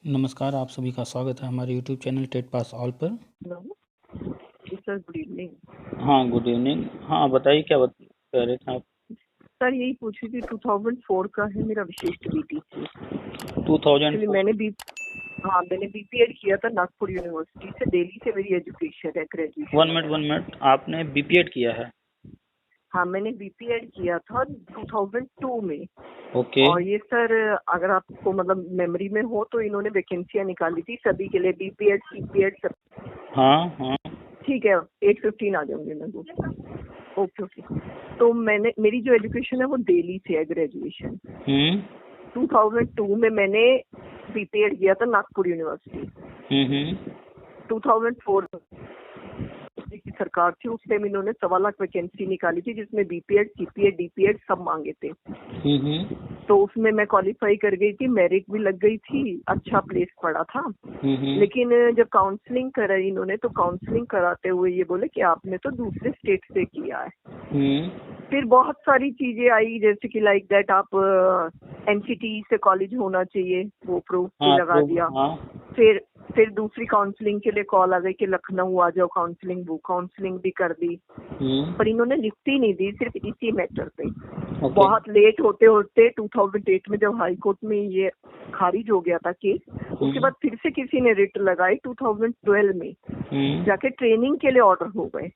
नमस्कार, आप सभी का स्वागत है हमारे YouTube channel TET pass all पर। Hello sir, good evening. हाँ, गुड इवनिंग। हाँ, बताइए क्या कह रहे थे आप? सर यही पूछ रही थी, 2004 का है मेरा विशिष्ट बीटीसी। 2004। मैंने बीपीएड किया था नागपुर यूनिवर्सिटी से। दिल्ली से मेरी एजुकेशन है, ग्रेजुएशन। वन मिनट, आपने बीपीएड किया है? हाँ, मैंने बीपीएड किया था 2002 में। ओके। और ये सर, अगर आपको मतलब मेमोरी में हो तो इन्होंने वैकेंसियां निकाली थी सभी के लिए, बीपीएड सीपीएड सब। हाँ हाँ। ठीक है, 8:15 आ जाऊंगी मैं। ओके। तो मेरी जो एजुकेशन है वो दिल्ली से है, ग्रेजुएशन। 2002 में मैंने बीपीएड किया था नागपुर यूनिवर्सिटी। 2004 की सरकार थी, उस टाइम इन्होंने 1.25 लाख वैकेंसी निकाली थी, जिसमें बीपीएड सीपीएड डीपीएड सब मांगे थे। तो उसमें मैं क्वालिफाई कर गई थी, मेरिट भी लग गई थी, अच्छा प्लेस पड़ा था। लेकिन जब काउंसलिंग कराई इन्होंने, तो काउंसलिंग कराते हुए ये बोले कि आपने तो दूसरे स्टेट से किया है। फिर बहुत सारी चीजें आई, जैसे कि लाइक दैट आप एनसीटी से कॉलेज होना चाहिए, वो प्रूफ भी लगा दिया। फिर दूसरी काउंसलिंग के लिए कॉल आ गई कि लखनऊ आ जाओ काउंसलिंग, वो काउंसलिंग भी कर दी। पर इन्होंने लिखती नहीं दी, सिर्फ इसी मैटर पे। बहुत लेट होते होते 2008 में जब हाई कोर्ट में ये खारिज हो गया था केस, उसके बाद फिर से किसी ने रिट लगाई 2012 में, जाके ट्रेनिंग के लिए ऑर्डर हो गए।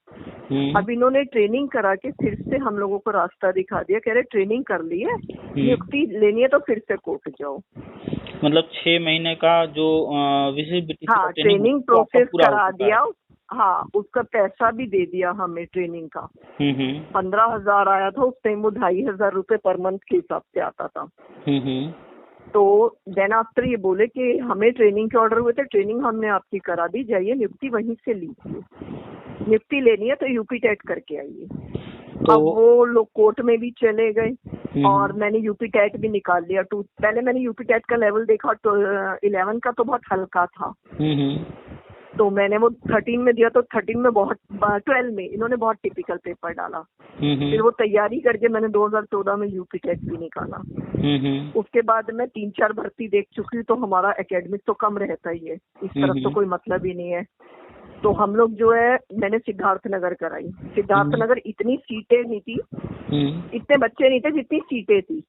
अब इन्होंने ट्रेनिंग करा के फिर से हम लोगों को रास्ता दिखा दिया, कह रहे ट्रेनिंग कर ली है, नियुक्ति लेनी है तो फिर से कोर्ट जाओ। मतलब 6 महीने का जो विशेष बीटीसी हाँ, ट्रेनिंग प्रोसेस करा दिया। हाँ, उसका पैसा भी दे दिया हमें ट्रेनिंग का। 15,000 आया था उस टाइम, वो 2,500 रुपए पर मंथ के हिसाब से आता था। तो देन आफ्टर ये बोले कि हमें ट्रेनिंग के ऑर्डर हुए थे, ट्रेनिंग हमने आपकी करा दी, जाइए नियुक्ति वहीं से लीजिए, नियुक्ति लेनी है तो यूपी टेट करके आइए। तो अब वो लोग कोर्ट में भी चले गए और मैंने यूपी टेट भी निकाल लिया। पहले मैंने यूपी टेट का लेवल देखा तो 11 का तो बहुत हल्का था। तो मैंने वो 13 में दिया, तो 13 में बहुत, 12 में इन्होंने बहुत टिपिकल पेपर डाला। फिर वो तैयारी करके मैंने 2014 में यूपी टेट भी निकाला। उसके बाद मैं 3-4 भर्ती देख चुकी, तो हमारा एकेडमिक तो कम रहता ही है, इस तरफ तो कोई मतलब ही नहीं है। तो हम लोग जो है, मैंने सिद्धार्थ नगर कराई। सिद्धार्थ नगर इतनी सीटें नहीं थी, इतने बच्चे नहीं थे जितनी सीटें थी।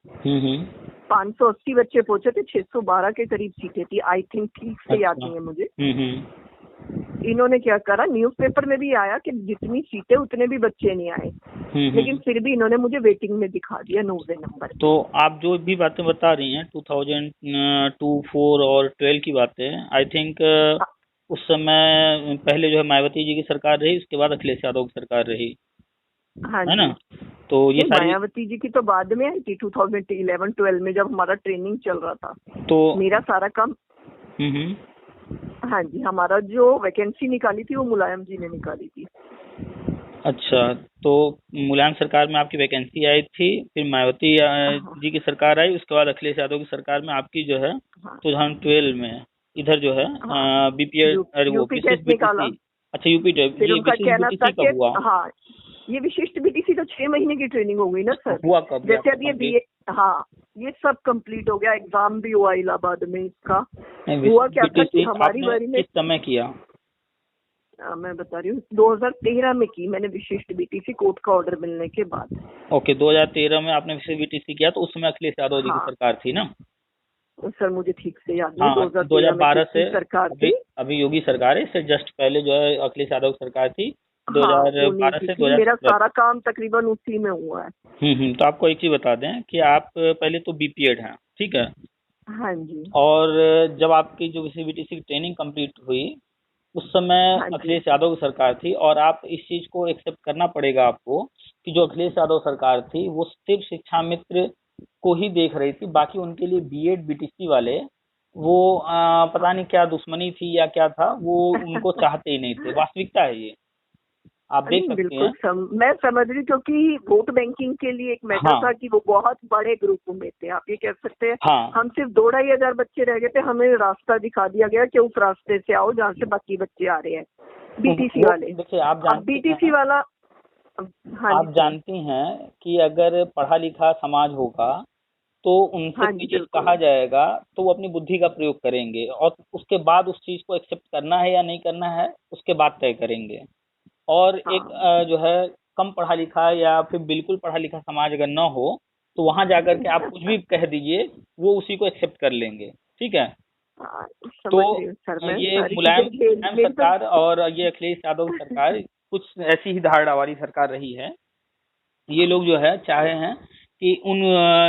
580 बच्चे पहुंचे थे, 612 के करीब सीटें थी, आई थिंक, ठीक से याद नहीं है मुझे। इन्होंने क्या करा, न्यूज़पेपर में भी आया कि जितनी सीटें उतने भी बच्चे नहीं आए, लेकिन फिर भी इन्होंने मुझे वेटिंग में दिखा दिया 90 नंबर। तो आप जो भी बातें बता रही हैं 2002, 4 और 12 की बातें, आई थिंक उस समय पहले जो है मायावती जी की सरकार रही, उसके बाद अखिलेश यादव की सरकार रही, हाँ, है ना? तो ये सारी मायावती जी की तो बाद में आई थी, 2011-12 में, जब हमारा ट्रेनिंग चल रहा था। तो मेरा सारा काम, हाँ जी, हमारा जो वैकेंसी निकाली थी वो मुलायम जी ने निकाली थी। अच्छा, तो मुलायम सरकार में आपकी वैकेंसी आई थी, फिर मायावती जी की सरकार आई, उसके बाद अखिलेश यादव की सरकार में आपकी जो है 2012 में इधर जो है बीपीएड, वो विशिष्ट बीटीसी। अच्छा, यूपी टेट, ये विशिष्ट बीटीसी कब हुआ? हाँ, ये विशिष्ट बीटीसी तो 6 महीने की ट्रेनिंग हो गई ना सर। हुआ कब? जैसे अब ये बीए, हाँ, ये सब कंप्लीट हो गया, एग्जाम भी हुआ इलाहाबाद में इसका। हुआ क्या था कि हमारी बारी में, किस समय किया? मैं बता रही हूँ, 2013 में की मैंने विशिष्ट बीटीसी, कोर्ट का ऑर्डर मिलने के बाद। ओके, 2013 में आपने विशिष्ट बीटीसी किया, तो उस समय अखिलेश यादव जी की सरकार थी ना? सर मुझे ठीक से याद नहीं। 2012 से सरकार थी, अभी योगी सरकार है, इससे जस्ट पहले जो है अखिलेश यादव की सरकार थी। 2012 से 2017 मेरा सारा काम तकरीबन उसी में हुआ है। तो आपको एक चीज बता दें कि आप पहले तो बीपीएड हैं, ठीक है? हाँ जी। और जब आपकी जो बीटीसी की ट्रेनिंग कंप्लीट हुई, उस समय अखिलेश यादव की सरकार थी, और आप इस चीज को एक्सेप्ट करना पड़ेगा आपको कि जो अखिलेश यादव सरकार थी वो सिर्फ शिक्षा मित्र को ही देख रही थी, बाकी उनके लिए बीएड बीटीसी वाले वो पता नहीं क्या दुश्मनी थी या क्या था, वो उनको चाहते ही नहीं थे। वास्तविकता है ये, आप देख सकते हैं। मैं समझ रही, क्योंकि वोट बैंकिंग के लिए एक मैटर था कि वो बहुत बड़े ग्रुप में थे, आप ये कह सकते हैं। हम सिर्फ 2-2,500 बच्चे रह गए थे, हमें रास्ता दिखा दिया गया कि उस रास्ते से आओ जहाँ से बाकी बच्चे आ रहे हैं, बीटीसी वाले। देखिए, आप जानते बीटीसी वाला, आप जानती हैं कि अगर पढ़ा लिखा समाज होगा तो उनसे हाँ कोई जी चीज बिल्कुल। कहा जाएगा तो वो अपनी बुद्धि का प्रयोग करेंगे और उसके बाद उस चीज को एक्सेप्ट करना है या नहीं करना है उसके बाद तय करेंगे। और एक हाँ जो है कम पढ़ा लिखा या फिर बिल्कुल पढ़ा लिखा समाज अगर न हो तो वहां जाकर के आप कुछ भी कह दीजिए वो उसी को एक्सेप्ट कर लेंगे। ठीक है। हाँ, तो समझ रही हूँ सर, मैं ये सारी चीजें मुलायम मुलायम मेरी तो सरकार और ये अखिलेश यादव सरकार कुछ ऐसी ही धारणा वाली सरकार रही है। ये लोग जो है चाहे हैं कि उन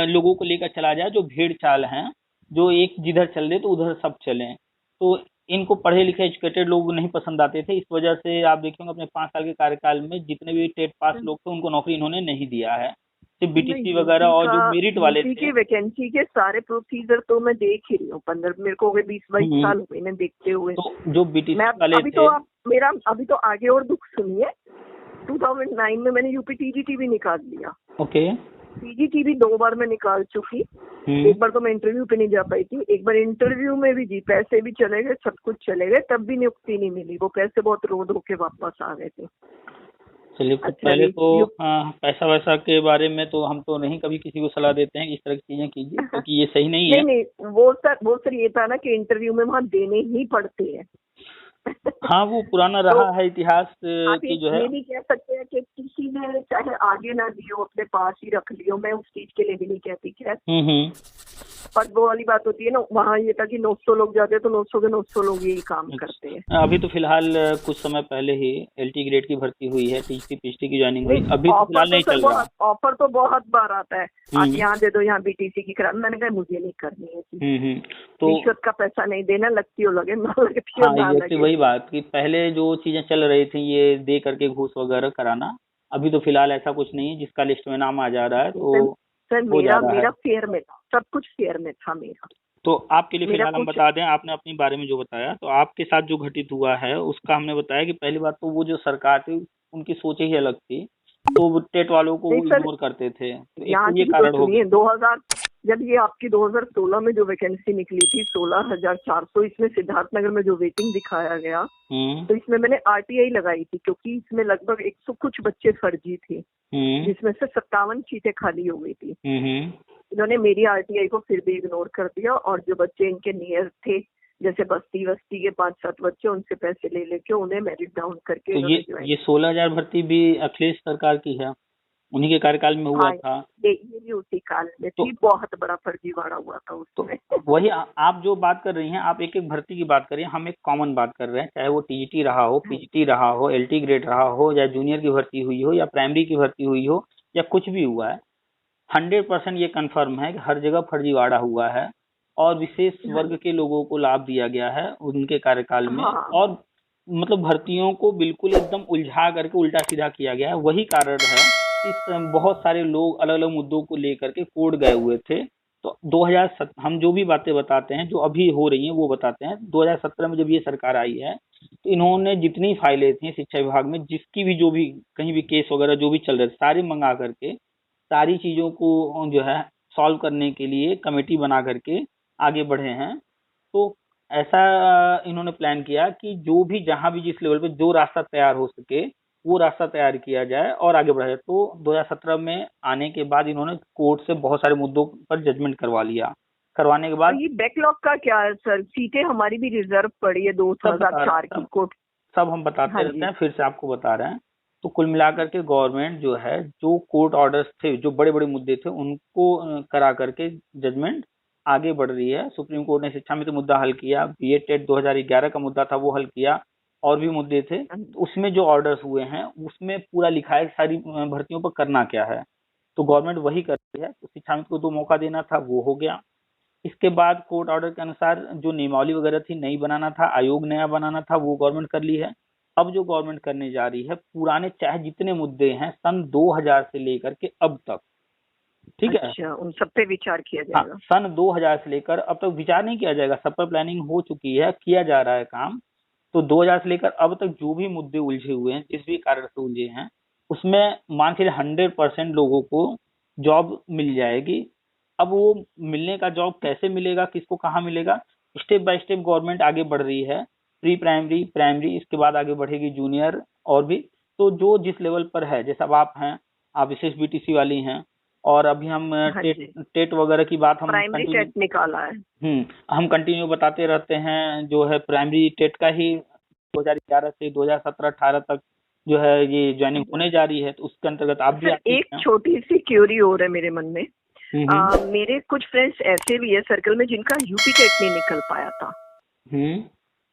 लोगों को लेकर चला जाए जो भेड़ चाल हैं, जो एक जिधर चल दे तो उधर सब चलें। तो इनको पढ़े लिखे एजुकेटेड लोग नहीं पसंद आते थे, इस वजह से आप देखेंगे अपने 5 साल के कार्यकाल में जितने भी टेट पास लोग थे उनको नौकरी इन्होंने नहीं दिया है। सिर्फ मैं बीटीसी वगैरह और जो मेरिट वाले यूपी थे। की वैकेंसी के सारे प्रोसीजर तो मैं देख ही रही हूँ, 15 मेरे को हो गए 20-22 साल हो गए इन्हें देखते हुए। तो जो बीटीसी मैं वाले अभी थे। तो आप मेरा अभी तो आगे और दुख सुनिए। 2009 में मैंने यूपी टीजीटी भी निकाल लिया। ओके। टीजीटी भी 2 बार मैं निकाल चुकी। एक बार तो मैं इंटरव्यू पे नहीं जा पाई थी, एक बार इंटरव्यू में भी जी पैसे भी चले गए, सब कुछ चले गए, तब भी नियुक्ति नहीं मिली। वो पैसे बहुत रोध होके वापस आ गए थे। चलिए तो अच्छा पहले जी, तो पैसा वैसा के बारे में तो हम तो नहीं कभी किसी को सलाह देते हैं कि इस तरह की चीजें कीजिए, क्योंकि ये सही नहीं है। नहीं नहीं, वो सर ये था ना कि इंटरव्यू में वहाँ देने ही पड़ते हैं। हाँ वो पुराना तो रहा है इतिहास आप की जो है। ये भी कह सकते हैं कि किसी ने चाहे आगे ना दियो अपने पास ही रख लियो, मैं उस चीज के लिए भी नहीं कहती खैर। पर वो वाली बात होती है ना, वहाँ ये था कि 900 लोग जाते हैं तो 900 के 900 लोग यही काम करते हैं। अभी तो फिलहाल कुछ समय पहले ही एलटी ग्रेड की भर्ती हुई है, टीसी पीएचडी की ज्वाइनिंग हुई, अभी तो ऑफर फिलहाल तो नहीं सर चल रहा। ऑफर तो बहुत बार आता है, आप यहाँ दे दो, यहाँ बीटीसी की करा। मैंने कहा मुझे नहीं करनी है चीज। तो रिश्वत का पैसा नहीं देना, लगती हो लगे ना लगती हो हाँ ना ये लगे। वही बात कि पहले जो चीजें चल रही थी ये दे करके घूस वगैरह कराना, अभी तो फिलहाल ऐसा कुछ नहीं है, जिसका लिस्ट में नाम आ जा रहा है तो सर हो जा मेरा रहा है। मेरा फेयर में था, सब कुछ फेयर में था मेरा। तो आपके लिए मेरा फिलहाल हम कुछ बता दें, आपने अपने बारे में जो बताया तो आपके साथ जो घटित हुआ है उसका हमने बताया कि पहली बात तो वो जो सरकार थी उनकी सोच ही अलग थी, तो वो टेट वालों को नहीं वो सर, इग्नोर करते थे, तो एक यहाँ तो ये की भी तो कारण हो सुनिए। गया। 2000 जब ये आपकी 2016 में जो वैकेंसी निकली थी 16,400, इसमें सिद्धार्थनगर में जो वेटिंग दिखाया गया, तो इसमें मैंने आरटीआई लगाई थी क्योंकि इसमें लगभग 100 कुछ बच्चे फर्जी थे, जिसमें से 57 सीटें खाली हो गई थी। इन्होंने मेरी आरटीआई को फिर भी इग्नोर कर दिया और जो बच्चे इनके नियर थे, जैसे बस्ती वस्ती के 5-7 बच्चे, उनसे पैसे ले लेके उन्हें मेरिट डाउन करके तो इन्होंने ये 16,000 भर्ती भी अखिलेश सरकार की है, उन्हीं के कार्यकाल में हुआ हाँ, था। ये भी उसी काल में तो थी, बहुत बड़ा फर्जीवाड़ा हुआ था उसमें। वही आप जो बात कर रही हैं, आप एक एक भर्ती की बात कर रही हैं, हम एक कॉमन बात कर रहे हैं, चाहे वो टीजीटी रहा हो, पीजीटी रहा हो, एलटी ग्रेड रहा हो, या जूनियर की भर्ती हुई हो, या प्राइमरी की भर्ती हुई हो, या कुछ भी हुआ है, 100% ये कंफर्म है कि हर जगह फर्जीवाड़ा हुआ है और विशेष वर्ग के लोगों को लाभ दिया गया है उनके कार्यकाल में। हाँ और मतलब भर्तियों को बिल्कुल एकदम उलझा करके उल्टा सीधा किया गया है, वही कारण है इस बहुत सारे लोग अलग अलग मुद्दों को लेकर के कोर्ट गए हुए थे। तो 2007 हम जो भी बातें बताते हैं जो अभी हो रही हैं वो बताते हैं, 2017 में जब ये सरकार आई है तो इन्होंने जितनी फाइलें थी शिक्षा विभाग में, जिसकी भी जो भी कहीं भी केस वगैरह जो भी चल रहे थे, सारे मंगा करके सारी चीजों को जो है सॉल्व करने के लिए कमेटी बना करके आगे बढ़े हैं। तो ऐसा इन्होंने प्लान किया कि जो भी जहां भी जिस लेवल पे जो रास्ता तैयार हो सके वो रास्ता तैयार किया जाए और आगे बढ़ा जाए। तो 2017 में आने के बाद इन्होंने कोर्ट से बहुत सारे मुद्दों पर जजमेंट करवा लिया, करवाने के बाद ये बैकलॉग का क्या है सर? सीटें हमारी भी रिजर्व पड़ी है 2004 की कोर्ट। सब हम बताते रहते हैं, फिर से आपको बता रहे हैं। तो कुल मिलाकर के गवर्नमेंट जो है जो कोर्ट ऑर्डर्स थे, जो बड़े बड़े मुद्दे थे, उनको करा करके जजमेंट आगे बढ़ रही है। सुप्रीम कोर्ट ने शिक्षा में तो मुद्दा हल किया, बीएड टेट 2011 का मुद्दा था वो हल किया, और भी मुद्दे थे। तो उसमें जो ऑर्डर्स हुए हैं उसमें पूरा लिखा है सारी भर्तियों पर करना क्या है, तो गवर्नमेंट वही कर रही है। तो शिक्षा में को 2 मौका देना था वो हो गया। इसके बाद कोर्ट ऑर्डर के अनुसार जो नियमावली वगैरह थी नई बनाना था, आयोग नया बनाना था, वो गवर्नमेंट कर ली है। अब जो गवर्नमेंट करने जा रही है, पुराने चाहे जितने मुद्दे हैं सन 2000 से लेकर के अब तक, ठीक है। अच्छा, उन सब पे विचार किया हाँ, जाएगा। सन 2000 से लेकर अब तक विचार नहीं किया जाएगा, सब पर प्लानिंग हो चुकी है, किया जा रहा है काम। तो 2000 से लेकर अब तक जो भी मुद्दे उलझे हुए हैं, जिस भी कारण से उलझे हैं, उसमें मान के 100% लोगों को जॉब मिल जाएगी। अब वो मिलने का जॉब कैसे मिलेगा, किसको कहाँ मिलेगा, स्टेप बाय स्टेप गवर्नमेंट आगे बढ़ रही है। प्री प्राइमरी, प्राइमरी, इसके बाद आगे बढ़ेगी जूनियर और भी। तो जो जिस लेवल पर है, जैसा अब आप हैं, आप विशेष बीटीसी वाली हैं, और अभी हम हाँ टेट जी, टेट वगैरह की बात हम प्राइमरी कंटिन्यू टेट निकाला है। हम कंटिन्यू बताते रहते हैं। जो है प्राइमरी टेट का ही 2011 से 2017-18 तक जो है ये ज्वाइनिंग होने जा रही है, तो उसके अंतर्गत आप भी सर आती एक हैं। छोटी सी क्यूरी और है मेरे मन में। हम्म मेरे कुछ फ्रेंड्स ऐसे भी है सर्कल में जिनका यूपी टेट नहीं निकल पाया था, हम्म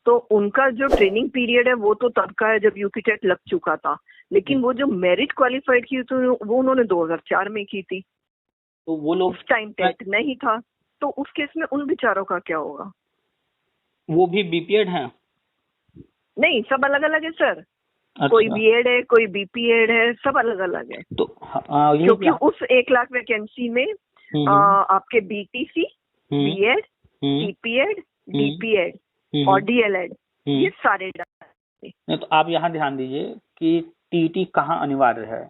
तो उनका जो ट्रेनिंग पीरियड है वो तो तब का है जब यूपी टेट लग चुका था, लेकिन वो जो मेरिट क्वालिफाइड की तो वो उन्होंने 2004 में की थी, तो वो लोग उस टाइम टेट नहीं था, तो उस केस में उन बेचारों का क्या होगा? वो भी बीपीएड हैं? नहीं, सब अलग अलग है सर। कोई अच्छा, बीएड है, कोई बीपीएड है, सब अलग अलग है। तो यही क्योंकि उस 1 लाख वैकेंसी में आपके बीटीसी, बीएड, हम्म सीपीएड, डीपीएड और हम्म डीएलएड ये सारे डाले। नहीं, तो आप यहाँ ध्यान दीजिए कि टीईटी कहाँ अनिवार्य है।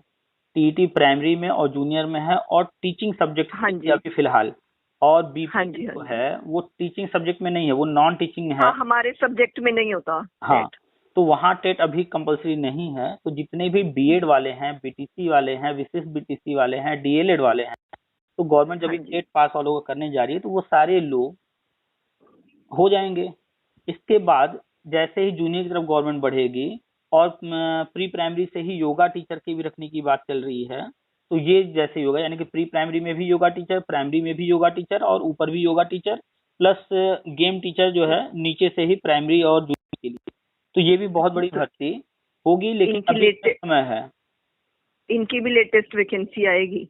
टीईटी प्राइमरी में और जूनियर में है, और टीचिंग सब्जेक्ट हाँ जी, अभी फिलहाल। और हाँ बीपीएड जी, हाँ जो जी। है वो टीचिंग सब्जेक्ट में नहीं है, वो नॉन टीचिंग है। हाँ, हमारे सब्जेक्ट में नहीं होता हाँ, टेट। तो वहाँ टेट अभी कंपलसरी नहीं है। तो जितने भी बीएड वाले हैं, बीटीसी वाले हैं, विशेष बीटीसी वाले हैं, डीएलएड वाले हैं, तो गवर्नमेंट जब हाँ ये जी, टेट पास वालों को करने जा रही है तो वो सारे लोग हो जाएंगे। इसके बाद जैसे ही जूनियर की तरफ गवर्नमेंट बढ़ेगी, और प्री प्राइमरी से ही योगा टीचर की भी रखने की बात चल रही है, तो ये जैसे योगा, यानी कि प्री प्राइमरी में भी योगा टीचर, प्राइमरी में भी योगा टीचर, और ऊपर भी yoga teacher, plus game teacher जो है नीचे से ही प्राइमरी और जूनियर के लिए। तो ये भी बहुत बड़ी तो भर्ती होगी, लेकिन इनकी अभी इसमें लेटे समय है। इनकी भी लेटेस्ट वैकेंसी आएगी।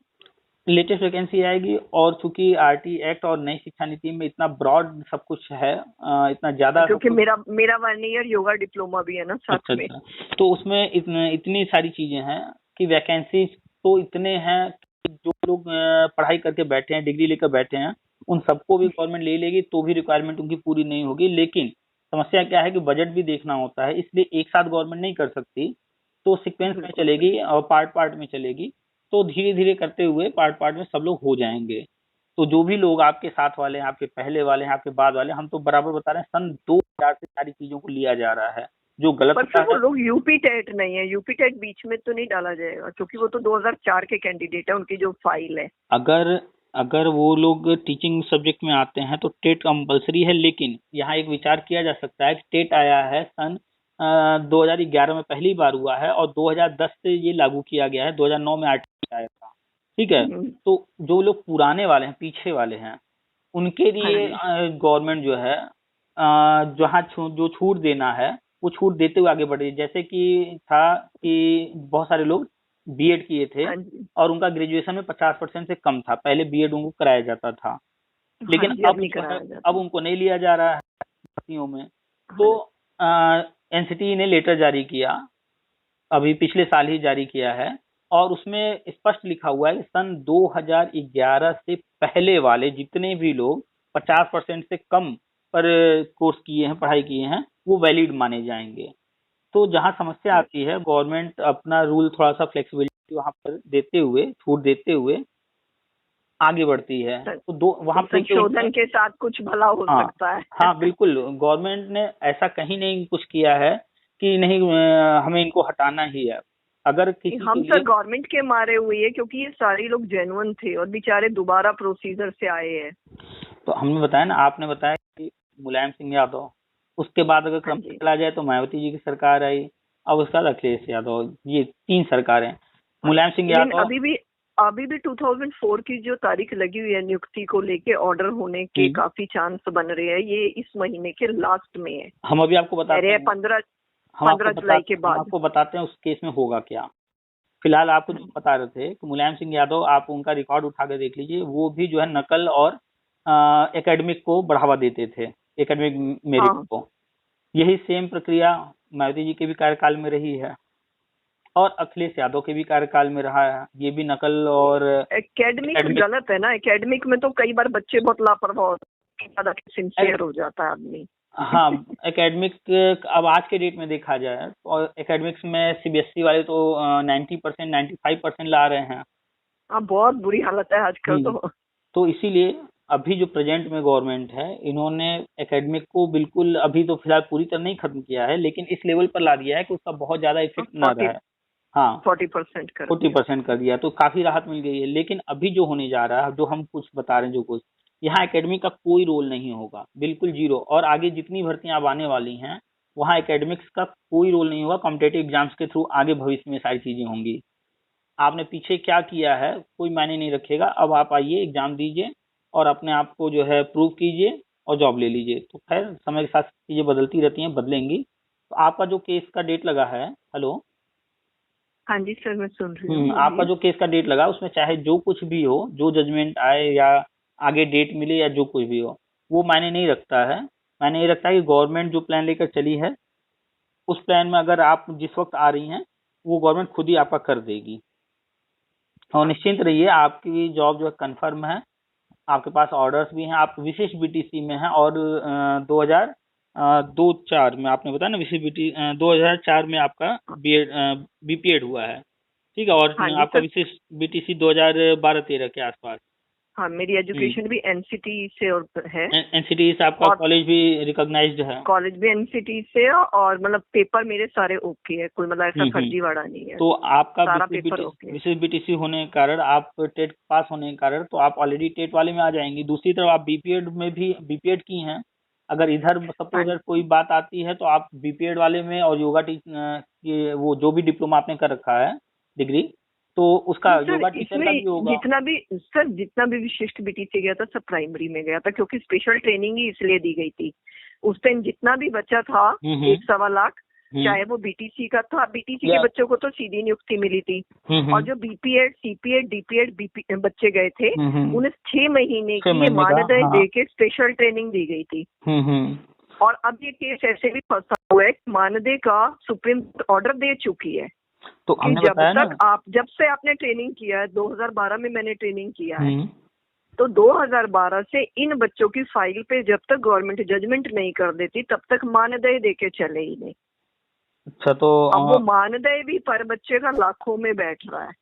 लेटेस्ट वैकेंसी आएगी, और चूंकि आरटी एक्ट और नई शिक्षा नीति में इतना ब्रॉड सब कुछ है, इतना ज्यादा सब क्योंकि कुछ। मेरा 1 ईयर योगा डिप्लोमा भी है ना अच्छा साथ में। अच्छा, तो उसमें इतनी सारी चीजें हैं कि वैकेंसी तो इतने हैं कि जो लोग पढ़ाई करके बैठे हैं, डिग्री लेकर बैठे हैं, उन सबको भी गवर्नमेंट ले लेगी तो भी रिक्वायरमेंट उनकी पूरी नहीं होगी। लेकिन समस्या क्या है कि बजट भी देखना होता है, इसलिए एक साथ गवर्नमेंट नहीं कर सकती, तो सीक्वेंस में बिल्कुल सही। चलेगी और पार्ट पार्ट में चलेगी। तो धीरे धीरे करते हुए पार्ट पार्ट में सब लोग हो जाएंगे। तो जो भी लोग आपके साथ वाले हैं, आपके पहले वाले हैं, आपके बाद वाले हैं, हम तो बराबर बता रहे हैं, सन 2000 से सारी चीजों को लिया जा रहा है। जो गलत पर होता सर वो है, लोग यूपी टेट नहीं है, यूपी टेट बीच में तो नहीं डाला जाएगा क्योंकि वो तो 2004 के कैंडिडेट है, उनकी जो फाइल है। अगर अगर वो लोग टीचिंग सब्जेक्ट में आते हैं तो टेट कंपलसरी है। लेकिन यहाँ एक विचार किया जा सकता है कि टेट आया है सन 2011 में पहली बार हुआ है, और 2010 से ये लागू किया गया है, 2009 में आरटीई आया था। ठीक है, हम्म, तो जो लोग पुराने वाले हैं, पीछे वाले हैं, उनके हाँ लिए जी, गवर्नमेंट जो है जहाँ जो छूट देना है वो छूट देते हुए आगे बढ़ रही है। जैसे कि था कि बहुत सारे लोग बीएड किए थे, हाँ जी, और उनका ग्रेजुएशन में 50% से कम था, पहले बीएड उनको कराया जाता था। हाँ लेकिन जी, अब अब नहीं जो है, कराया अब जाता। उनको नहीं लिया जा रहा है भर्तियों में। हाँ तो जी, एनसीटी ने लेटर जारी किया, अभी पिछले साल ही जारी किया है, और उसमें स्पष्ट लिखा हुआ है कि सन 2011 से पहले वाले जितने भी लोग 50% से कम पर कोर्स किए हैं, पढ़ाई किए हैं, वो वैलिड माने जाएंगे। तो जहाँ समस्या आती है, गवर्नमेंट अपना रूल थोड़ा सा फ्लेक्सिबिलिटी वहाँ पर देते हुए, छूट देते हुए आगे बढ़ती है। सं- तो दो वहाँ तो पे देखिए संशोधन उनमें, के साथ कुछ भला हो हाँ सकता है। हाँ बिल्कुल, गवर्नमेंट ने ऐसा कहीं नहीं कुछ किया है कि नहीं हमें इनको हटाना ही है। अगर किसी के हम सर लिए, गवर्नमेंट के मारे हुए हैं क्योंकि ये सारे लोग जेन्युइन थे और बेचारे दोबारा प्रोसीजर से आए हैं। तो हमने बताया ना, आपने बताया कि मुलायम सिंह यादव, उसके बाद अगर हाँ क्रम से जी, चला जाए तो मायावती जी की सरकार आई, अब उसके बाद अखिलेश यादव, ये 3 सरकारें। हाँ। मुलायम सिंह लेकिन यादव, अभी भी 2004 की जो तारीख लगी हुई है नियुक्ति को लेके ऑर्डर होने के काफी चांस बन रहे हैं, ये इस महीने के लास्ट में है। हम अभी आपको कह बताते रहे हैं हैं, 15 जुलाई के हम बाद। आपको बताते हैं उस केस में होगा क्या। फिलहाल आपको जो बता रहे थे कि मुलायम सिंह यादव, आप उनका रिकॉर्ड उठा के देख लीजिए, वो भी जो है नकल और एकेडमिक को बढ़ावा देते थे, एकेडमिक मेरिट हाँ, को। यही सेम प्रक्रिया मायावती जी के भी कार्यकाल में रही है, और अखिलेश यादव के भी कार्यकाल में रहा है। ये भी नकल और एकेडमिक एकेडमिक, गलत है ना, एकेडमिक में तो कई बार बच्चे बहुत लापरवाह होते हैं, ज्यादा सिंसियर हो जाता है आदमी। हाँ एकेडमिक, अब आज के डेट में देखा जाए और एकेडमिक्स में सीबीएसई वाले तो 90%, 95% ला रहे हैं। हाँ, बहुत बुरी हालत है आजकल हम्म, तो। तो इसीलिए अभी जो प्रेजेंट में गवर्नमेंट है, इन्होंने एकेडमिक को बिल्कुल अभी तो फिलहाल पूरी तरह नहीं खत्म किया है, लेकिन इस लेवल पर ला दिया है कि उसका बहुत ज्यादा इफेक्ट ना फोर्टी रहे। हाँ 40% कर 40% कर दिया, तो काफी राहत मिल गई है। लेकिन अभी जो होने जा रहा है, जो हम कुछ बता रहे हैं, जो कुछ यहाँ एकेडमिक का कोई रोल नहीं होगा, बिल्कुल जीरो। और आगे जितनी भर्तियां अब आने वाली हैं वहाँ एकेडमिक्स का कोई रोल नहीं होगा। कॉम्पिटेटिव एग्जाम्स के थ्रू आगे भविष्य में सारी चीजें होंगी। आपने पीछे क्या किया है कोई मायने नहीं रखेगा। अब आप आइए, एग्जाम दीजिए और अपने आप को जो है प्रूव कीजिए और जॉब ले लीजिए। तो खैर समय के साथ चीजें बदलती रहती हैं, बदलेंगी। तो आपका जो केस का डेट लगा है, हेलो, हाँ जी सर, मैं सुन रही हूँ, आपका बोलिए। जो केस का डेट लगा उसमें चाहे जो कुछ भी हो, जो जजमेंट आए या आगे डेट मिले या जो कुछ भी हो, वो मायने नहीं रखता है। मायने ये रखता है कि गवर्नमेंट जो प्लान लेकर चली है उस प्लान में अगर आप जिस वक्त आ रही हैं वो गवर्नमेंट खुद ही आपका कर देगी। और निश्चिंत रहिए, आपकी जॉब जो है कंफर्म है। आपके पास ऑर्डर्स भी हैं, आप विशेष बीटीसी में हैं। और 2002-4 में आपने बताया ना, विशेष बीटी 2004 में आपका बीपीएड हुआ है, ठीक है। और हाँ जी आपका सर। विशेष बीटीसी 2012-13 के आसपास। हाँ, मेरी एजुकेशन भी एनसीटी से और है, एनसीटी से आपका और कॉलेज भी रिकॉग्नाइज्ड है। कॉलेज भी एनसीटी से है, और मतलब पेपर मेरे सारे ओके है, कोई मतलब ऐसा फर्जीवाड़ा नहीं है। तो आपका सारा पेपर ओके है। विशेष बीटीसी होने के कारण, आप टेट पास होने के कारण, तो आप ऑलरेडी टेट वाले में आ जाएंगी। दूसरी तरफ आप बीपीएड में भी बीपीएड की हैं। अगर इधर हाँ सपोज अगर कोई बात आती है तो आप बीपीएड वाले में और योगा ये वो जो भी डिप्लोमा आपने कर रखा है डिग्री, तो उसका सर, योगा टीचर का इसमें भी होगा। जितना भी विशिष्ट बीटीसी गया था सब प्राइमरी में गया था, क्योंकि स्पेशल ट्रेनिंग ही इसलिए दी गई थी। उस टाइम जितना भी बच्चा था 1-1.25 लाख, चाहे वो बीटीसी का था, बीटीसी के बच्चों को तो सीधी नियुक्ति मिली थी। और जो बीपीएड, सीपीएड, डीपीएड बच्चे गए थे उन्हें 6 महीने की मानदेय देके स्पेशल ट्रेनिंग दी गई थी। और अब ये केस ऐसे भी फंसा हुआ है, मानदेय का सुप्रीम कोर्ट ऑर्डर दे चुकी है। तो हमने बताया ना, जब से आपने ट्रेनिंग किया है, 2012 में मैंने ट्रेनिंग किया है, तो 2012 से इन बच्चों की फाइल पे जब तक गवर्नमेंट जजमेंट नहीं कर देती तब तक मानदेय देके चले ही नहीं। अच्छा, तो अब वो मानदेय भी पर बच्चे का लाखों में बैठ रहा है।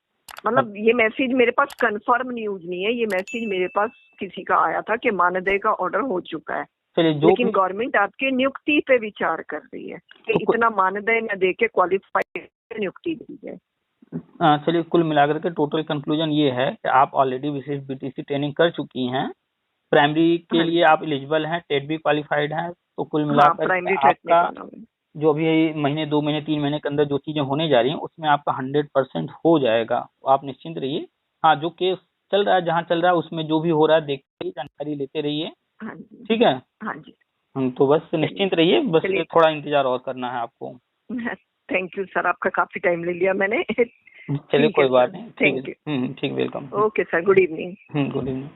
मतलब ये मैसेज मेरे पास कंफर्म न्यूज नहीं है, ये मैसेज मेरे पास किसी का आया था कि मानदेय का ऑर्डर हो चुका है, लेकिन गवर्नमेंट आपकी नियुक्ति पे विचार कर रही है कि इतना मानदेय न देके क्वालिफाइड नियुक्ति दी जाए। चलिए, कुल मिलाकर के टोटल कंक्लूजन ये है कि आप ऑलरेडी विशेष बीटीसी ट्रेनिंग कर चुकी हैं। प्राइमरी के लिए आप एलिजिबल हैं, टेट भी क्वालिफाइड हैं। तो कुल मिलाकर आपका जो अभी महीने, 2 महीने, 3 महीने के अंदर जो चीजें होने जा रही हैं उसमें आपका 100% हो जाएगा। तो आप निश्चिंत रहिए। हाँ, जो केस चल रहा है, जहाँ चल रहा है उसमें जो भी हो रहा है देखते रहिए, जानकारी लेते रहिए, ठीक है। हाँ जी, तो बस निश्चिंत रहिए, बस थोड़ा इंतजार और करना है आपको। थैंक यू सर, आपका काफी टाइम ले लिया मैंने। चलिए, कोई बात नहीं, थैंक यू। ठीक, welcome. Okay sir, good evening. Good evening.